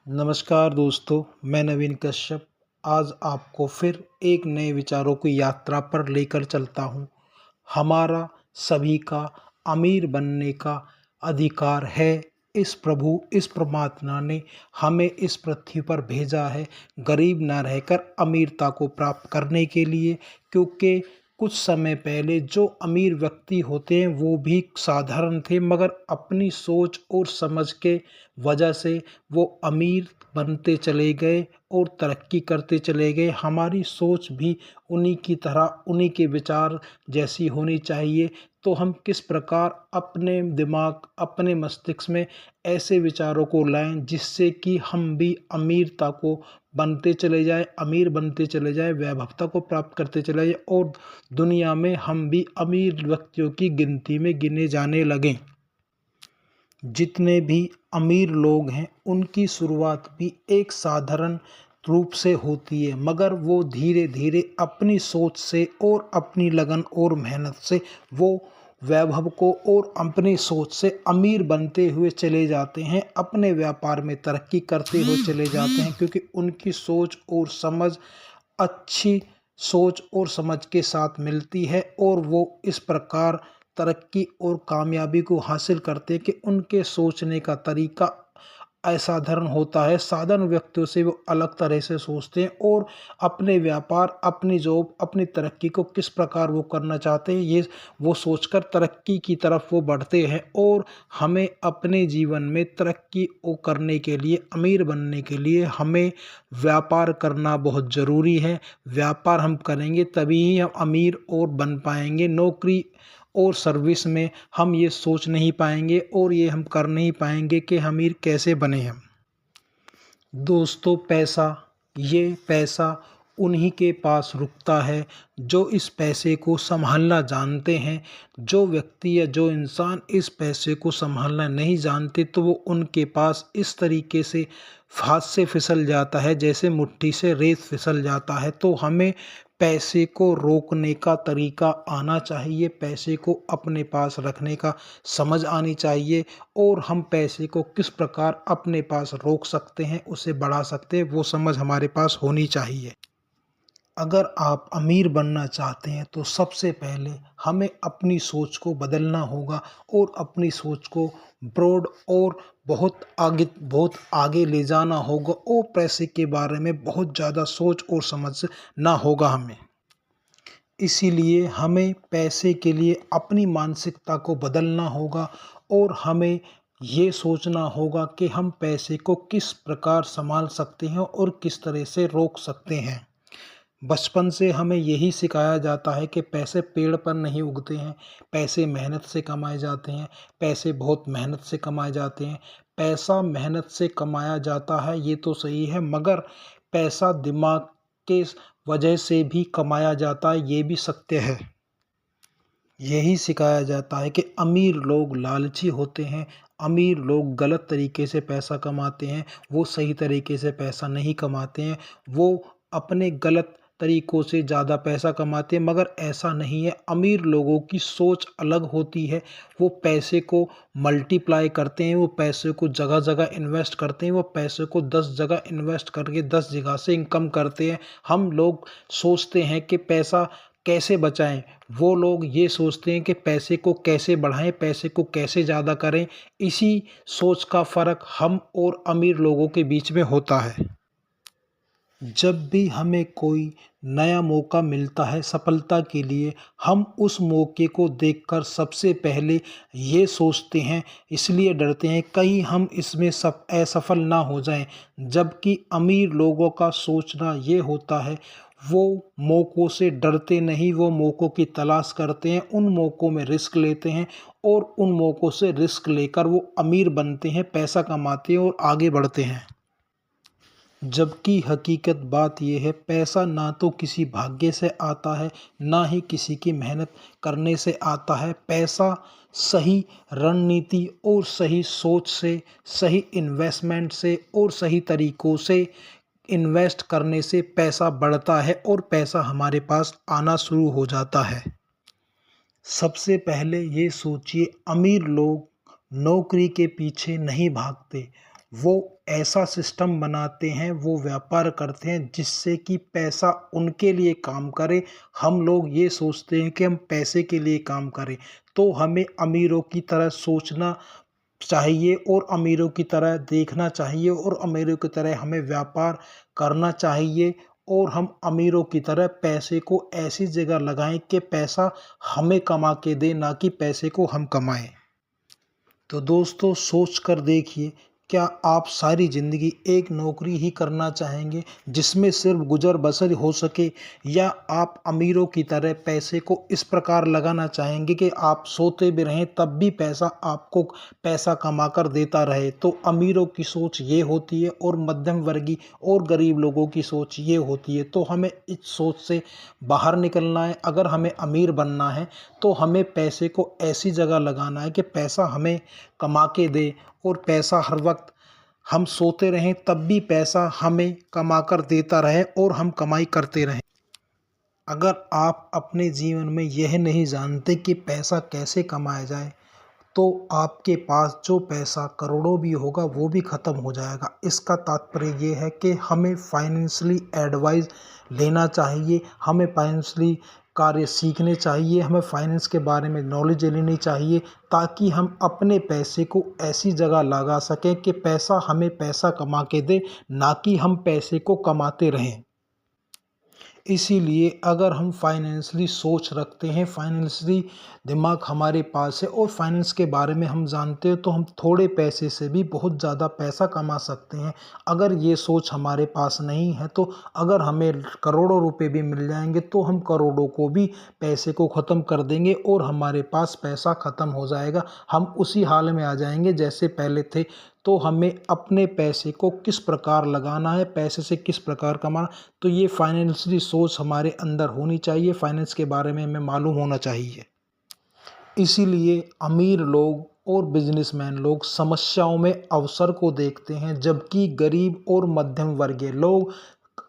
नमस्कार दोस्तों, मैं नवीन कश्यप आज आपको फिर एक नए विचारों की यात्रा पर लेकर चलता हूँ। हमारा सभी का अमीर बनने का अधिकार है। इस परमात्मा ने हमें इस पृथ्वी पर भेजा है गरीब ना रहकर अमीरता को प्राप्त करने के लिए, क्योंकि कुछ समय पहले जो अमीर व्यक्ति होते हैं वो भी साधारण थे, मगर अपनी सोच और समझ के वजह से वो अमीर बनते चले गए और तरक्की करते चले गए। हमारी सोच भी उन्हीं की तरह, उन्हीं के विचार जैसी होनी चाहिए। तो हम किस प्रकार अपने दिमाग, अपने मस्तिष्क में ऐसे विचारों को लाएं जिससे कि हम भी अमीरता को बनते चले जाएं, अमीर बनते चले जाएं, वैभवता को प्राप्त करते चले जाएं और दुनिया में हम भी अमीर व्यक्तियों की गिनती में गिने जाने लगें। जितने भी अमीर लोग हैं उनकी शुरुआत भी एक साधारण रूप से होती है, मगर वो धीरे धीरे अपनी सोच से और अपनी लगन और मेहनत से वो वैभव को और अपनी सोच से अमीर बनते हुए चले जाते हैं, अपने व्यापार में तरक्की करते हुए चले जाते हैं, क्योंकि उनकी सोच और समझ अच्छी सोच और समझ के साथ मिलती है और वो इस प्रकार तरक्की और कामयाबी को हासिल करते हैं कि उनके सोचने का तरीका असाधारण होता है। साधारण व्यक्तियों से वो अलग तरह से सोचते हैं और अपने व्यापार, अपनी जॉब, अपनी तरक्की को किस प्रकार वो करना चाहते हैं, ये वो सोचकर तरक्की की तरफ वो बढ़ते हैं। और हमें अपने जीवन में तरक्की ओ करने के लिए, अमीर बनने के लिए हमें व्यापार करना बहुत ज़रूरी है। व्यापार हम करेंगे तभी ही हम अमीर और बन पाएंगे। नौकरी और सर्विस में हम ये सोच नहीं पाएंगे और ये हम कर नहीं पाएंगे कि अमीर कैसे बने हम। दोस्तों, ये पैसा उन्हीं के पास रुकता है जो इस पैसे को संभालना जानते हैं। जो व्यक्ति या जो इंसान इस पैसे को संभालना नहीं जानते तो वो उनके पास इस तरीके से हाथ से फिसल जाता है जैसे मुट्ठी से रेत फिसल जाता है। तो हमें पैसे को रोकने का तरीका आना चाहिए, पैसे को अपने पास रखने का समझ आनी चाहिए और हम पैसे को किस प्रकार अपने पास रोक सकते हैं, उसे बढ़ा सकते हैं, वो समझ हमारे पास होनी चाहिए। अगर आप अमीर बनना चाहते हैं तो सबसे पहले हमें अपनी सोच को बदलना होगा और अपनी सोच को ब्रॉड और बहुत आगे ले जाना होगा और पैसे के बारे में बहुत ज़्यादा सोच और समझना होगा हमें। इसीलिए हमें पैसे के लिए अपनी मानसिकता को बदलना होगा और हमें ये सोचना होगा कि हम पैसे को किस प्रकार संभाल सकते हैं और किस तरह से रोक सकते हैं। बचपन से हमें यही सिखाया जाता है कि पैसे पेड़ पर नहीं उगते हैं, पैसे मेहनत से कमाए जाते हैं, पैसे बहुत मेहनत से कमाए जाते हैं। पैसा मेहनत से कमाया जाता है ये तो सही है, मगर पैसा दिमाग के वजह से भी कमाया जाता है ये भी सत्य है। यही सिखाया जाता है कि अमीर लोग लालची होते हैं, अमीर लोग गलत तरीके से पैसा कमाते हैं, वो सही तरीके से पैसा नहीं कमाते हैं, वो अपने गलत तरीकों से ज़्यादा पैसा कमाते हैं, मगर ऐसा नहीं है। अमीर लोगों की सोच अलग होती है, वो पैसे को मल्टीप्लाई करते हैं, वो पैसे को जगह जगह इन्वेस्ट करते हैं, वो पैसे को 10 जगह इन्वेस्ट करके 10 जगह से इनकम करते हैं। हम लोग सोचते हैं कि पैसा कैसे बचाएं, वो लोग ये सोचते हैं कि पैसे को कैसे बढ़ाएं, पैसे को कैसे ज़्यादा करें। इसी सोच का फ़र्क हम और अमीर लोगों के बीच में होता है। जब भी हमें कोई नया मौका मिलता है सफलता के लिए, हम उस मौके को देखकर सबसे पहले ये सोचते हैं, इसलिए डरते हैं कहीं हम इसमें सब असफल ना हो जाएं। जबकि अमीर लोगों का सोचना ये होता है, वो मौक़ों से डरते नहीं, वो मौक़ों की तलाश करते हैं, उन मौक़ों में रिस्क लेते हैं और उन मौक़ों से रिस्क लेकर वो अमीर बनते हैं, पैसा कमाते हैं और आगे बढ़ते हैं। जबकि हकीकत बात यह है, पैसा ना तो किसी भाग्य से आता है, ना ही किसी की मेहनत करने से आता है। पैसा सही रणनीति और सही सोच से, सही इन्वेस्टमेंट से और सही तरीकों से इन्वेस्ट करने से पैसा बढ़ता है और पैसा हमारे पास आना शुरू हो जाता है। सबसे पहले ये सोचिए, अमीर लोग नौकरी के पीछे नहीं भागते, वो ऐसा सिस्टम बनाते हैं, वो व्यापार करते हैं जिससे कि पैसा उनके लिए काम करे। हम लोग ये सोचते हैं कि हम पैसे के लिए काम करें। तो हमें अमीरों की तरह सोचना चाहिए और अमीरों की तरह देखना चाहिए और अमीरों की तरह हमें व्यापार करना चाहिए और हम अमीरों की तरह पैसे को ऐसी जगह लगाएं कि पैसा हमें कमा के दे, ना कि पैसे को हम कमाएं। तो दोस्तों सोच कर देखिए, क्या आप सारी ज़िंदगी एक नौकरी ही करना चाहेंगे जिसमें सिर्फ गुजर बसर हो सके, या आप अमीरों की तरह पैसे को इस प्रकार लगाना चाहेंगे कि आप सोते भी रहें तब भी पैसा आपको पैसा कमा कर देता रहे। तो अमीरों की सोच ये होती है और मध्यम वर्गीय और गरीब लोगों की सोच ये होती है। तो हमें इस सोच से बाहर निकलना है। अगर हमें अमीर बनना है तो हमें पैसे को ऐसी जगह लगाना है कि पैसा हमें कमा के दे और पैसा हर वक्त हम सोते रहें तब भी पैसा हमें कमा कर देता रहे और हम कमाई करते रहें। अगर आप अपने जीवन में यह नहीं जानते कि पैसा कैसे कमाया जाए, तो आपके पास जो पैसा करोड़ों भी होगा वो भी ख़त्म हो जाएगा। इसका तात्पर्य ये है कि हमें फाइनेंशियली एडवाइस लेना चाहिए, हमें फाइनेंशियली कार्य सीखने चाहिए, हमें फाइनेंस के बारे में नॉलेज लेनी चाहिए, ताकि हम अपने पैसे को ऐसी जगह लगा सकें कि पैसा हमें पैसा कमा के दे, ना कि हम पैसे को कमाते रहें। इसीलिए अगर हम फाइनेंशियली सोच रखते हैं, फाइनेंशियली दिमाग हमारे पास है और फाइनेंस के बारे में हम जानते हैं, तो हम थोड़े पैसे से भी बहुत ज़्यादा पैसा कमा सकते हैं। अगर ये सोच हमारे पास नहीं है, तो अगर हमें करोड़ों रुपए भी मिल जाएंगे तो हम करोड़ों को भी पैसे को ख़त्म कर देंगे और हमारे पास पैसा ख़त्म हो जाएगा। हम उसी हाल में आ जाएंगे जैसे पहले थे। तो हमें अपने पैसे को किस प्रकार लगाना है, पैसे से किस प्रकार कमाना, तो ये फाइनेंशियली सोच हमारे अंदर होनी चाहिए, फाइनेंस के बारे में हमें मालूम होना चाहिए। इसीलिए अमीर लोग और बिजनेसमैन लोग समस्याओं में अवसर को देखते हैं, जबकि गरीब और मध्यम वर्गीय लोग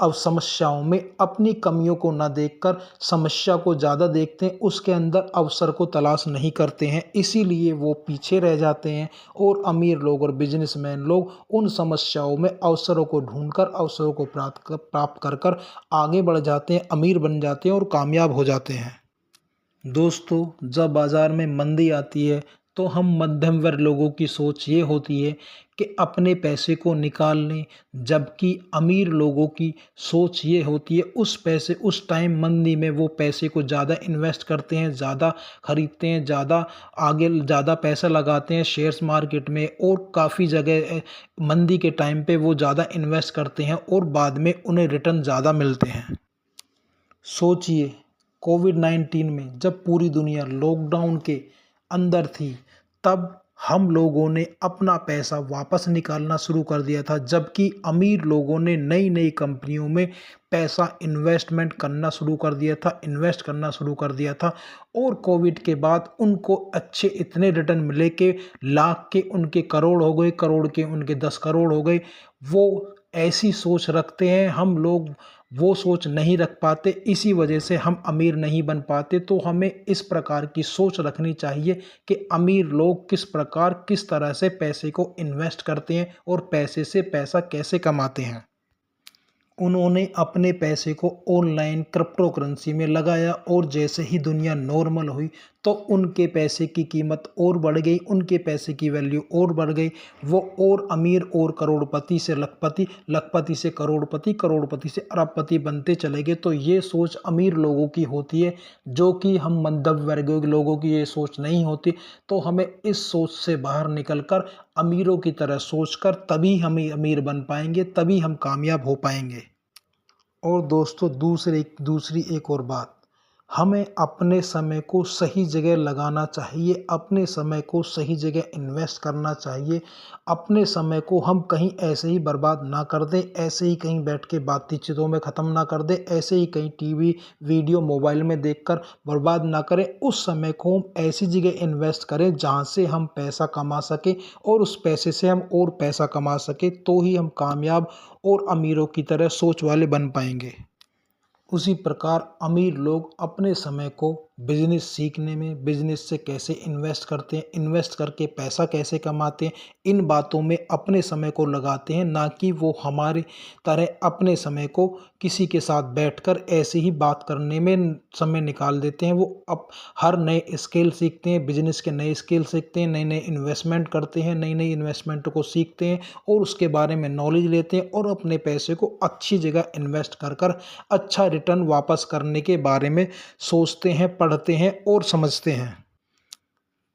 अब समस्याओं में अपनी कमियों को न देखकर समस्या को ज़्यादा देखते हैं, उसके अंदर अवसर को तलाश नहीं करते हैं। इसीलिए वो पीछे रह जाते हैं और अमीर लोग और बिजनेसमैन लोग उन समस्याओं में अवसरों को ढूंढकर अवसरों को प्राप्त कर कर आगे बढ़ जाते हैं, अमीर बन जाते हैं और कामयाब हो जाते हैं। दोस्तों जब बाज़ार में मंदी आती है तो हम मध्यम वर्ग लोगों की सोच ये होती है कि अपने पैसे को निकाल लें, जबकि अमीर लोगों की सोच ये होती है उस पैसे उस टाइम मंदी में वो पैसे को ज़्यादा इन्वेस्ट करते हैं, ज़्यादा खरीदते हैं, ज़्यादा आगे ज़्यादा पैसा लगाते हैं शेयर्स मार्केट में और काफ़ी जगह मंदी के टाइम पे वो ज़्यादा इन्वेस्ट करते हैं और बाद में उन्हें रिटर्न ज़्यादा मिलते हैं। सोचिए, कोविड-19 में जब पूरी दुनिया लॉकडाउन के अंदर थी, तब हम लोगों ने अपना पैसा वापस निकालना शुरू कर दिया था, जबकि अमीर लोगों ने नई-नई कंपनियों में पैसा इन्वेस्ट करना शुरू कर दिया था और कोविड के बाद उनको अच्छे इतने रिटर्न मिले कि लाख के उनके करोड़ हो गए, करोड़ के उनके 10 करोड़ हो गए। वो ऐसी सोच रखते हैं, हम लोग वो सोच नहीं रख पाते, इसी वजह से हम अमीर नहीं बन पाते। तो हमें इस प्रकार की सोच रखनी चाहिए कि अमीर लोग किस प्रकार किस तरह से पैसे को इन्वेस्ट करते हैं और पैसे से पैसा कैसे कमाते हैं। उन्होंने अपने पैसे को ऑनलाइन क्रिप्टो करेंसी में लगाया और जैसे ही दुनिया नॉर्मल हुई तो उनके पैसे की कीमत और बढ़ गई, उनके पैसे की वैल्यू और बढ़ गई। वो और अमीर और करोड़पति से लखपति, लखपति से करोड़पति, करोड़पति से अरबपति बनते चले गए। तो ये सोच अमीर लोगों की होती है, जो कि हम मध्यम वर्ग के लोगों की ये सोच नहीं होती। तो हमें इस सोच से बाहर निकलकर अमीरों की तरह सोचकर तभी हम अमीर बन पाएंगे, तभी हम कामयाब हो पाएंगे। और दोस्तों दूसरी एक और बात, हमें अपने समय को सही जगह लगाना चाहिए, अपने समय को सही जगह इन्वेस्ट करना चाहिए। अपने समय को हम कहीं ऐसे ही बर्बाद ना कर दें, ऐसे ही कहीं बैठ के बातचीतों में ख़त्म ना कर दें, ऐसे ही कहीं टीवी वीडियो मोबाइल में देखकर बर्बाद ना करें। उस समय को हम ऐसी जगह इन्वेस्ट करें जहाँ से हम पैसा कमा सकें और उस पैसे से हम और पैसा कमा सकें, तो ही हम कामयाब और अमीरों की तरह सोच वाले बन पाएंगे। उसी प्रकार अमीर लोग अपने समय को बिजनेस सीखने में, बिजनेस से कैसे इन्वेस्ट करते हैं, इन्वेस्ट करके पैसा कैसे कमाते हैं, इन बातों में अपने समय को लगाते हैं, ना कि वो हमारी तरह अपने समय को किसी के साथ बैठकर ऐसे ही बात करने में समय निकाल देते हैं। वो अब हर नए स्किल सीखते हैं, बिजनेस के नए स्किल सीखते हैं, नए नए इन्वेस्टमेंट करते हैं, नई नई इन्वेस्टमेंट को सीखते हैं और उसके बारे में नॉलेज लेते हैं और अपने पैसे को अच्छी जगह इन्वेस्ट कर कर अच्छा रिटर्न वापस करने के बारे में सोचते हैं, पढ़ते हैं और समझते हैं।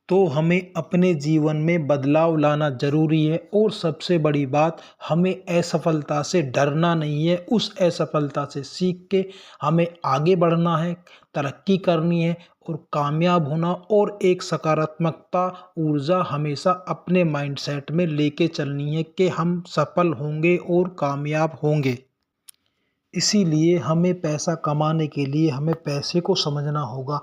तो हमें अपने जीवन में बदलाव लाना ज़रूरी है और सबसे बड़ी बात, हमें असफलता से डरना नहीं है। उस असफलता से सीख के हमें आगे बढ़ना है, तरक्की करनी है और कामयाब होना, और एक सकारात्मकता ऊर्जा हमेशा अपने माइंडसेट में लेके चलनी है कि हम सफल होंगे और कामयाब होंगे। इसीलिए हमें पैसा कमाने के लिए हमें पैसे को समझना होगा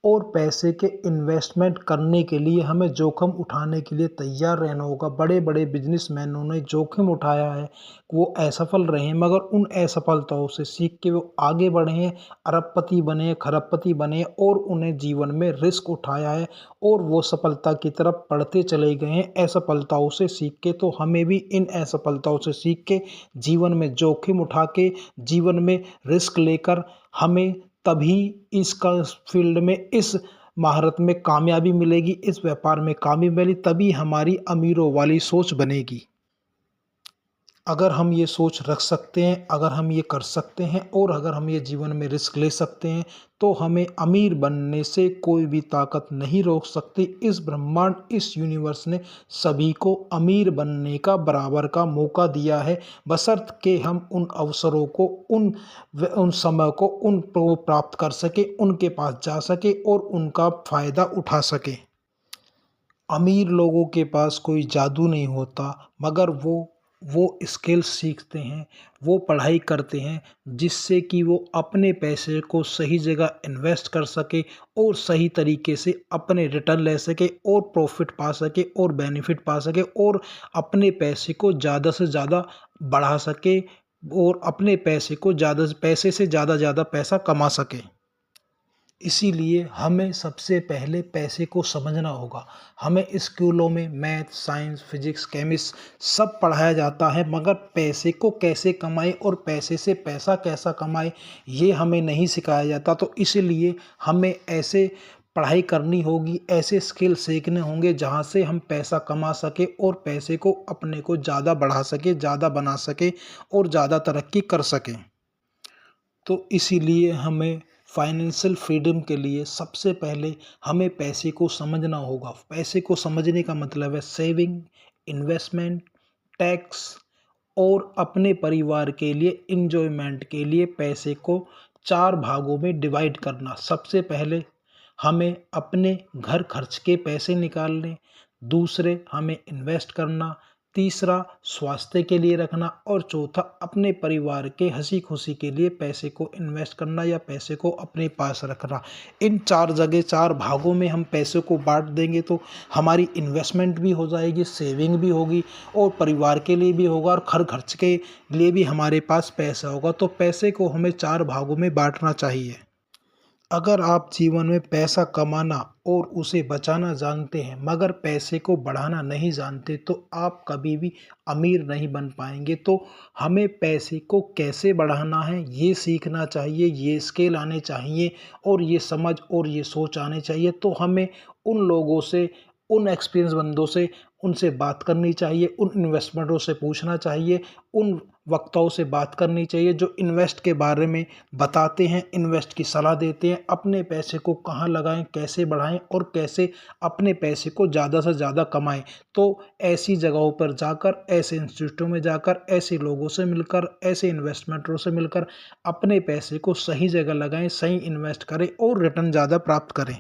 और पैसे के इन्वेस्टमेंट करने के लिए हमें जोखिम उठाने के लिए तैयार रहना होगा। बड़े बड़े बिजनेसमैनों ने जोखिम उठाया है, वो असफल रहे हैं, मगर उन असफलताओं से सीख के वो आगे बढ़े हैं, अरबपति बने हैं, खरबपति बने हैं और उन्हें जीवन में रिस्क उठाया है और वो सफलता की तरफ बढ़ते चले गए हैं असफलताओं से सीख के। तो हमें भी इन असफलताओं से सीख के जीवन में जोखिम उठा के, जीवन में रिस्क लेकर, हमें तभी इसका फील्ड में, इस महारत में कामयाबी मिलेगी, इस व्यापार में कामयाबी मिलेगी, तभी हमारी अमीरों वाली सोच बनेगी। अगर हम ये सोच रख सकते हैं, अगर हम ये कर सकते हैं और अगर हम ये जीवन में रिस्क ले सकते हैं, तो हमें अमीर बनने से कोई भी ताकत नहीं रोक सकती। इस ब्रह्मांड, इस यूनिवर्स ने सभी को अमीर बनने का बराबर का मौका दिया है, बशर्ते कि हम उन अवसरों को, उन समय को प्राप्त कर सके, उनके पास जा सके और उनका फ़ायदा उठा सके। अमीर लोगों के पास कोई जादू नहीं होता, मगर वो स्किल्स सीखते हैं, वो पढ़ाई करते हैं, जिससे कि वो अपने पैसे को सही जगह इन्वेस्ट कर सके और सही तरीके से अपने रिटर्न ले सके और प्रॉफिट पा सके और बेनिफिट पा सके और अपने पैसे को ज़्यादा से ज़्यादा बढ़ा सके और अपने पैसे से ज़्यादा पैसा कमा सके। इसीलिए हमें सबसे पहले पैसे को समझना होगा। हमें स्कूलों में मैथ, साइंस, फिजिक्स, केमिस्ट्री सब पढ़ाया जाता है, मगर पैसे को कैसे कमाएं और पैसे से पैसा कैसा कमाएं, ये हमें नहीं सिखाया जाता। तो इसलिए हमें ऐसे पढ़ाई करनी होगी, ऐसे स्किल सीखने होंगे जहाँ से हम पैसा कमा सके और पैसे को अपने को ज़्यादा बढ़ा सके, ज़्यादा बना सके और ज़्यादा तरक्की कर सकें। तो इसीलिए हमें फाइनेंशियल फ्रीडम के लिए सबसे पहले हमें पैसे को समझना होगा। पैसे को समझने का मतलब है सेविंग, इन्वेस्टमेंट, टैक्स और अपने परिवार के लिए एंजॉयमेंट के लिए पैसे को 4 भागों में डिवाइड करना। सबसे पहले हमें अपने घर खर्च के पैसे निकालने, दूसरे हमें इन्वेस्ट करना, तीसरा स्वास्थ्य के लिए रखना और चौथा अपने परिवार के हंसी खुशी के लिए पैसे को इन्वेस्ट करना या पैसे को अपने पास रखना। इन 4 भागों में हम पैसे को बांट देंगे तो हमारी इन्वेस्टमेंट भी हो जाएगी, सेविंग भी होगी और परिवार के लिए भी होगा और घर खर्च के लिए भी हमारे पास पैसा होगा। तो पैसे को हमें 4 भागों में बांटना चाहिए। अगर आप जीवन में पैसा कमाना और उसे बचाना जानते हैं, मगर पैसे को बढ़ाना नहीं जानते, तो आप कभी भी अमीर नहीं बन पाएंगे। तो हमें पैसे को कैसे बढ़ाना है ये सीखना चाहिए, ये स्किल आने चाहिए और ये समझ और ये सोच आनी चाहिए। तो हमें उन लोगों से, उन एक्सपीरियंस बंदों से, उनसे बात करनी चाहिए, उन इन्वेस्टमेंटों से पूछना चाहिए, उन वक्ताओं से बात करनी चाहिए जो इन्वेस्ट के बारे में बताते हैं, इन्वेस्ट की सलाह देते हैं, अपने पैसे को कहाँ लगाएं, कैसे बढ़ाएं और कैसे अपने पैसे को ज़्यादा से ज़्यादा कमाएं। तो ऐसी जगहों पर जाकर, ऐसे इंस्टीट्यूटों में जाकर, ऐसे लोगों से मिलकर, ऐसे इन्वेस्टमेंटों से मिलकर अपने पैसे को सही जगह लगाएं, सही इन्वेस्ट करें और रिटर्न ज़्यादा प्राप्त करें।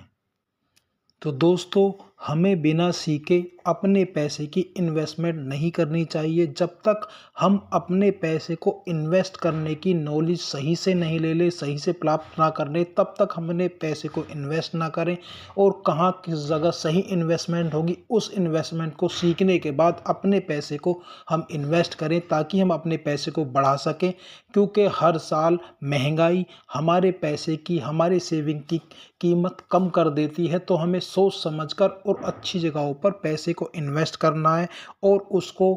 तो दोस्तों, हमें बिना सीखे अपने पैसे की इन्वेस्टमेंट नहीं करनी चाहिए। जब तक हम अपने पैसे को इन्वेस्ट करने की नॉलेज सही से नहीं ले लें, सही से प्राप्त ना कर लें, तब तक हम अपने पैसे को इन्वेस्ट ना करें। और कहाँ किस जगह सही इन्वेस्टमेंट होगी, उस इन्वेस्टमेंट को सीखने के बाद अपने पैसे को हम इन्वेस्ट करें, ताकि हम अपने पैसे को बढ़ा सकें। क्योंकि हर साल महंगाई हमारे पैसे की, हमारे सेविंग की कीमत कम कर देती है। तो हमें सोच समझकर और अच्छी जगहों पर पैसे को इन्वेस्ट करना है, और उसको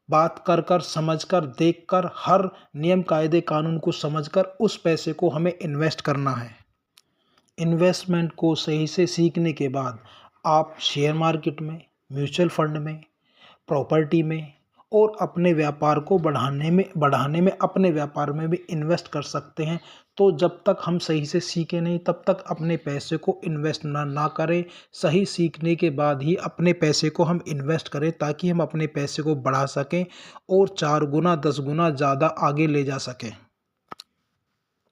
बात कर कर, समझ कर, देख कर, हर नियम कायदे कानून को समझकर उस पैसे को हमें इन्वेस्ट करना है। इन्वेस्टमेंट को सही से सीखने के बाद आप शेयर मार्केट में, म्यूचुअल फंड में, प्रॉपर्टी में और अपने व्यापार को बढ़ाने में अपने व्यापार में भी इन्वेस्ट कर सकते हैं। तो जब तक हम सही से सीखें नहीं, तब तक अपने पैसे को इन्वेस्ट ना करें। सही सीखने के बाद ही अपने पैसे को हम इन्वेस्ट करें, ताकि हम अपने पैसे को बढ़ा सकें और 4 गुना 10 गुना ज़्यादा आगे ले जा सकें।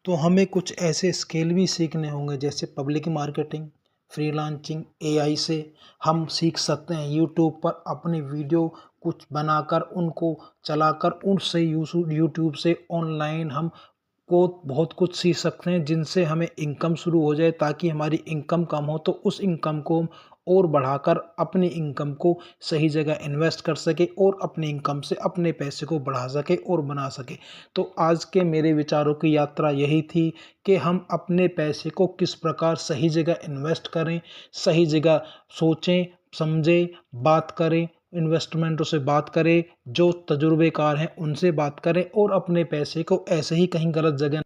तो हमें कुछ ऐसे स्किल भी सीखने होंगे, जैसे पब्लिक मार्केटिंग, फ्रीलांसिंग, एआई से हम सीख सकते हैं। यूट्यूब पर अपने वीडियो कुछ बनाकर उनको चलाकर उनसे यूट्यूब से ऑनलाइन हम को बहुत कुछ सीख सकते हैं, जिनसे हमें इनकम शुरू हो जाए। ताकि हमारी इनकम कम हो तो उस इनकम को हम और बढ़ाकर अपनी इनकम को सही जगह इन्वेस्ट कर सके, और अपनी इनकम से अपने पैसे को बढ़ा सके और बना सके। तो आज के मेरे विचारों की यात्रा यही थी कि हम अपने पैसे को किस प्रकार सही जगह इन्वेस्ट करें, सही जगह सोचें, समझें, बात करें, इन्वेस्टमेंटों से बात करें, जो तजुर्बेकार हैं उनसे बात करें, और अपने पैसे को ऐसे ही कहीं गलत जगह